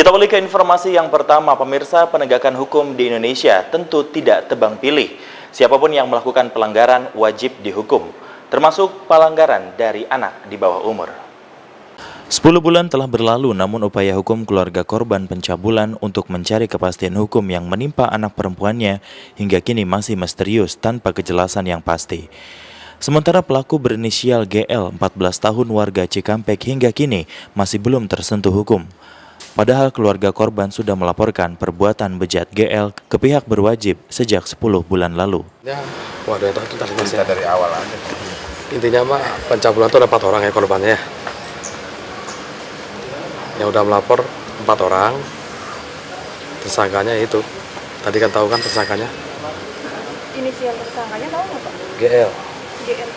Kita beralih ke informasi yang pertama, pemirsa. Penegakan hukum di Indonesia tentu tidak tebang pilih. Siapapun yang melakukan pelanggaran wajib dihukum, termasuk pelanggaran dari anak di bawah umur. 10 bulan telah berlalu, namun upaya hukum keluarga korban pencabulan untuk mencari kepastian hukum yang menimpa anak perempuannya hingga kini masih misterius tanpa kejelasan yang pasti. Sementara pelaku berinisial GL, 14 tahun warga Cikampek, hingga kini masih belum tersentuh hukum. Padahal keluarga korban sudah melaporkan perbuatan bejat GL ke pihak berwajib sejak 10 bulan lalu. Ya, waduh itu kita dari awal aja. Intinya mah pencabulan itu ada 4 orang ya korbannya. Yang udah melapor 4 orang. Tersangkanya itu. Tadi kan tahu kan tersangkanya? Inisial tersangkanya tahu nggak Pak? GL. GL.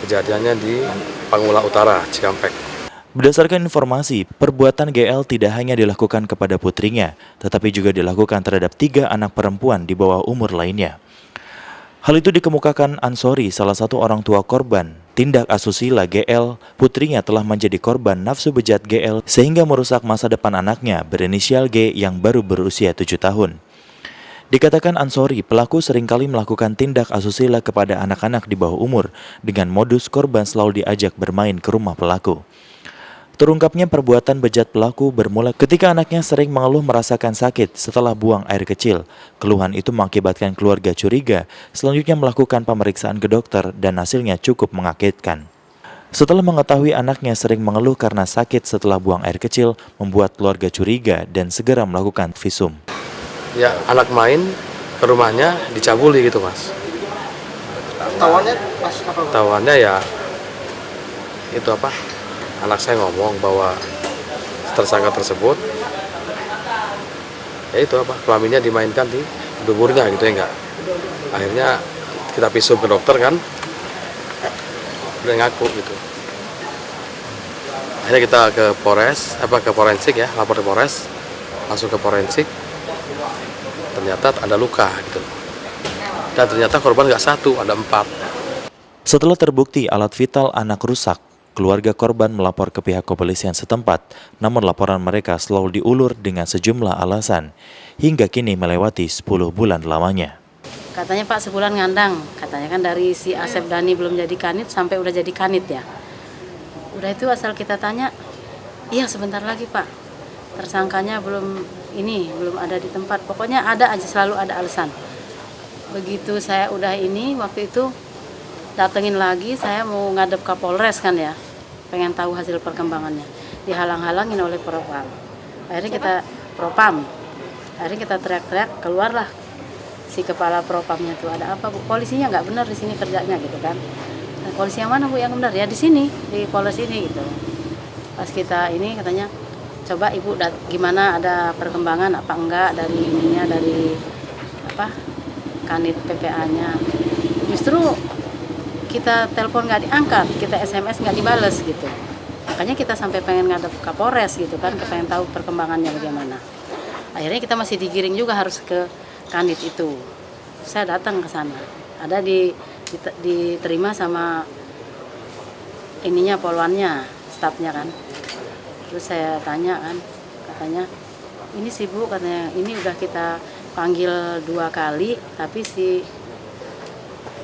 Kejadiannya di Pangula Utara, Cikampek. Berdasarkan informasi, perbuatan GL tidak hanya dilakukan kepada putrinya, tetapi juga dilakukan terhadap 3 anak perempuan di bawah umur lainnya. Hal itu dikemukakan Ansori, salah satu orang tua korban tindak asusila GL. Putrinya telah menjadi korban nafsu bejat GL sehingga merusak masa depan anaknya berinisial G yang baru berusia 7 tahun. Dikatakan Ansori, pelaku seringkali melakukan tindak asusila kepada anak-anak di bawah umur dengan modus korban selalu diajak bermain ke rumah pelaku. Terungkapnya perbuatan bejat pelaku bermula ketika anaknya sering mengeluh merasakan sakit setelah buang air kecil. Keluhan itu mengakibatkan keluarga curiga, selanjutnya melakukan pemeriksaan ke dokter dan hasilnya cukup mengagetkan. Setelah mengetahui anaknya sering mengeluh karena sakit setelah buang air kecil, membuat keluarga curiga dan segera melakukan visum. Ya, anak main ke rumahnya dicabuli gitu, Mas. Tawannya pas apa? Tawannya ya itu apa? Anak saya ngomong bahwa tersangka tersebut ya itu apa, kelaminnya dimainkan di duburnya gitu ya enggak. Akhirnya kita visum ke dokter kan, udah ngaku gitu. Akhirnya kita ke ke forensik ya, lapor ke Polres, langsung ke forensik. Ternyata ada luka gitu. Dan ternyata korban nggak 1, ada 4. Setelah terbukti alat vital anak rusak, keluarga korban melapor ke pihak kepolisian setempat, namun laporan mereka selalu diulur dengan sejumlah alasan, hingga kini melewati 10 bulan lamanya. Katanya Pak sebulan ngandang, katanya kan dari si Asep Dani belum jadi kanit sampai udah jadi kanit ya. Udah itu asal kita tanya, iya sebentar lagi Pak, tersangkanya belum ada di tempat, pokoknya ada aja, selalu ada alasan. Begitu saya udah waktu itu datengin lagi, saya mau ngadep ke Polres kan ya, pengen tahu hasil perkembangannya, dihalang-halangin oleh Propam. Akhirnya kita teriak-teriak, keluarlah si kepala Propamnya tuh, ada apa Bu? Polisinya nggak benar di sini kerjanya gitu kan. Nah, polisi yang mana Bu yang benar? Ya di sini, di Polres ini gitu. Pas kita katanya, coba Ibu gimana, ada perkembangan apa enggak dari kanit PPA-nya. Justru kita telepon nggak diangkat, kita SMS nggak dibales gitu. Makanya kita sampai pengen ngadep ke Polres gitu kan, pengen tahu perkembangannya bagaimana. Akhirnya kita masih digiring juga harus ke kanit itu. Saya datang ke sana, ada diterima sama polwannya, stafnya kan. Terus saya tanya kan, katanya ini sih Bu, katanya ini udah kita panggil 2 kali, tapi si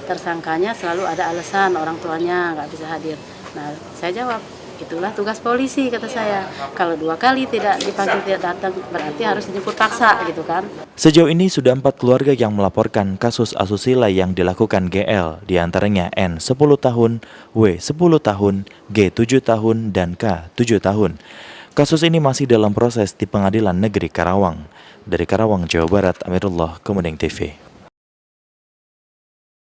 tersangkanya selalu ada alasan, orang tuanya nggak bisa hadir. Nah, saya jawab, itulah tugas polisi, kata saya. Kalau 2 kali tidak dipanggil, tidak datang, berarti harus dijemput paksa gitu kan. Sejauh ini sudah 4 keluarga yang melaporkan kasus asusila yang dilakukan GL, diantaranya N 10 tahun, W 10 tahun, G 7 tahun, dan K 7 tahun. Kasus ini masih dalam proses di Pengadilan Negeri Karawang. Dari Karawang, Jawa Barat, Amirullah, Kemuning TV.